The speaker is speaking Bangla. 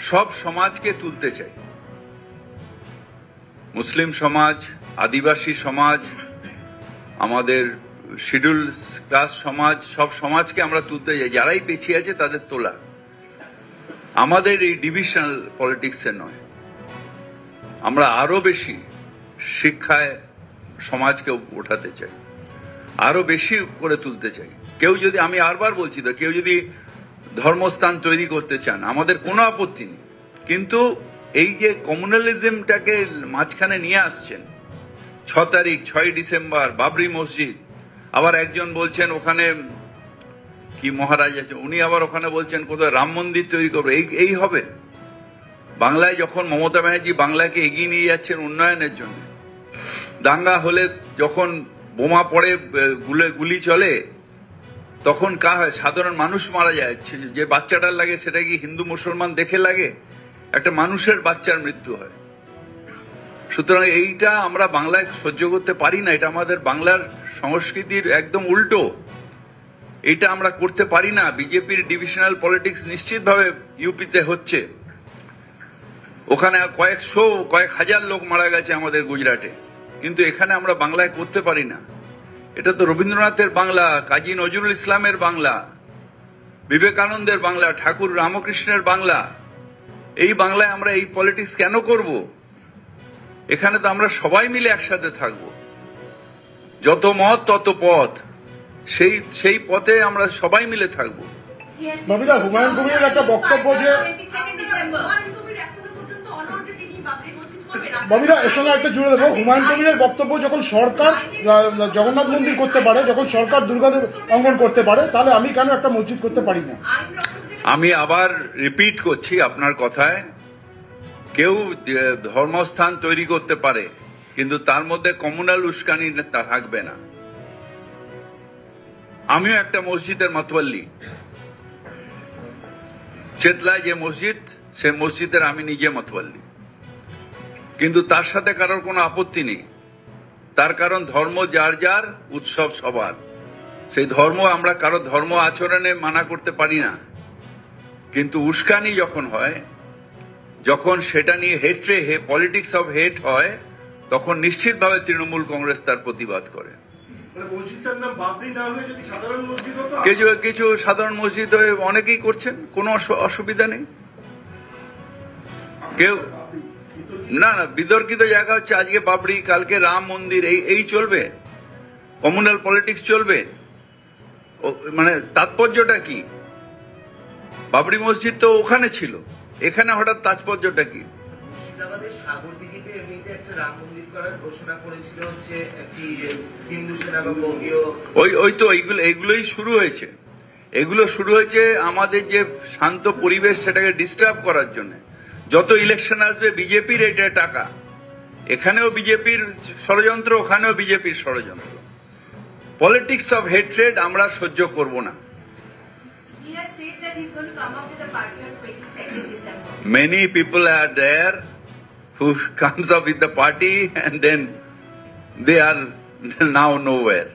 সব সমাজকে তুলতে চাই, মুসলিম সমাজ, আদিবাসী সমাজ, আমাদের শিডিউল ক্লাস সমাজ, সব সমাজকে আমরা তুলতে চাই। যারাই পিছিয়ে আছে তাদের তোলা, আমাদের এই ডিভিশনাল পলিটিক্সে নয়। আমরা আরো বেশি শিক্ষায় সমাজকে ওঠাতে চাই, আরো বেশি করে তুলতে চাই। কেউ যদি, আমি আরবার বলছি তো, কেউ যদি ধর্মস্থান তৈরি করতে চান আমাদের কোনো আপত্তি নেই, কিন্তু এই যে কমিউনালিজমটাকে মাঝখানে নিয়ে আসছেন, 6 তারিখ 6 ডিসেম্বর বাবরি মসজিদ, আবার একজন বলছেন ওখানে কি মহারাজ আছে, উনি আবার ওখানে বলছেন কোথায় রাম মন্দির তৈরি করবে। এই হবে বাংলায়? যখন মমতা ব্যানার্জি বাংলাকে এগিয়ে নিয়ে যাচ্ছেন উন্নয়নের জন্য, দাঙ্গা হলে যখন বোমা পড়ে, গুলি চলে, তখন সাধারণ মানুষ মারা যায়। যে বাচ্চাটার লাগে সেটা কি হিন্দু মুসলমান দেখে লাগে? একটা মানুষের বাচ্চার মৃত্যু হয়। সুতরাং এইটা আমরা বাংলায় সহ্য করতে পারি না। এটা আমাদের বাংলার সংস্কৃতির একদম উল্টো। এটা আমরা করতে পারি না। বিজেপির ডিভিশনাল পলিটিক্স নিশ্চিতভাবে ইউপিতে হচ্ছে। ওখানে কয়েক হাজার লোক মারা গেছে আমাদের গুজরাটে, কিন্তু এখানে আমরা বাংলায় করতে পারি না। এটা তো রবীন্দ্রনাথের বাংলা, কাজী নজরুল ইসলামের বাংলা, বিবেকানন্দের বাংলা, ঠাকুর রামকৃষ্ণের বাংলা। এই বাংলায় আমরা এই পলিটিক্স কেন করব? এখানে তো আমরা সবাই মিলে একসাথে থাকব। যত মত তত পথ, সেই পথে আমরা সবাই মিলে থাকব। নবিদা, হুমায়ুন কবিরের একটা বক্তব্য যে ববিদা এর সঙ্গে একটা জুড়ে দেবো, হুমায়ুন কবিরের বক্তব্য, যখন সরকার জগন্নাথ মন্দির করতে পারে, যখন সরকার দুর্গা অঙ্গন করতে পারে, তাহলে আমি কেন একটা মসজিদ করতে পারি না? আমি আবার রিপিট করছি আপনার কথায়, কেউ ধর্মস্থান তৈরি করতে পারে, কিন্তু তার মধ্যে কমিউনাল উস্কানি থাকবে না। আমিও একটা মসজিদের মাতওয়াল্লি। চেতলায় যে মসজিদ, সে মসজিদের আমি নিজে মাতওয়াল্লি, কিন্তু তার সাথে কারোর কোনো আপত্তি নেই। তার কারণ ধর্ম যার যার, উৎসব সবার। সেই ধর্ম আমরা কারো ধর্ম আচরণে মানা করতে পারি না, কিন্তু উস্কানি যখন হয়, যখন সেটা নিয়ে পলিটিক্স অফ হেট হয়, তখন নিশ্চিতভাবে তৃণমূল কংগ্রেস তার প্রতিবাদ করে। কিছু সাধারণ মসজিদ হয়ে অনেকেই করছেন, কোনো অসুবিধা নেই। কেউ না, বিতর্কিত জায়গা হচ্ছে আজকে বাবরি, কালকে রাম মন্দির, এই চলবে? কমিউনাল পলিটিক্স চলবে? মানে তাৎপর্যটা কি? বাবরি মসজিদ তো ওখানে ছিল, এখানে হঠাৎ তাৎপর্যটা কি? মুর্শিদাবাদের সাগরদিঘিতে এমনিতে একটা রাম মন্দির করার ঘোষণা করেছিল হচ্ছে একটি হিন্দু সেনা বা বঙ্গীয়, ওই তো এইগুলোই শুরু হয়েছে। এগুলো শুরু হয়েছে আমাদের যে শান্ত পরিবেশ, সেটাকে ডিস্টার্ব করার জন্য। যত ইলেকশন আসবে বিজেপির এটা টাকা, এখানেও বিজেপির ষড়যন্ত্র, ওখানেও বিজেপির ষড়যন্ত্র। পলিটিক্স অফ হেট্রেড আমরা সহ্য করব না। Many people are there who comes up with the party and then they are now nowhere.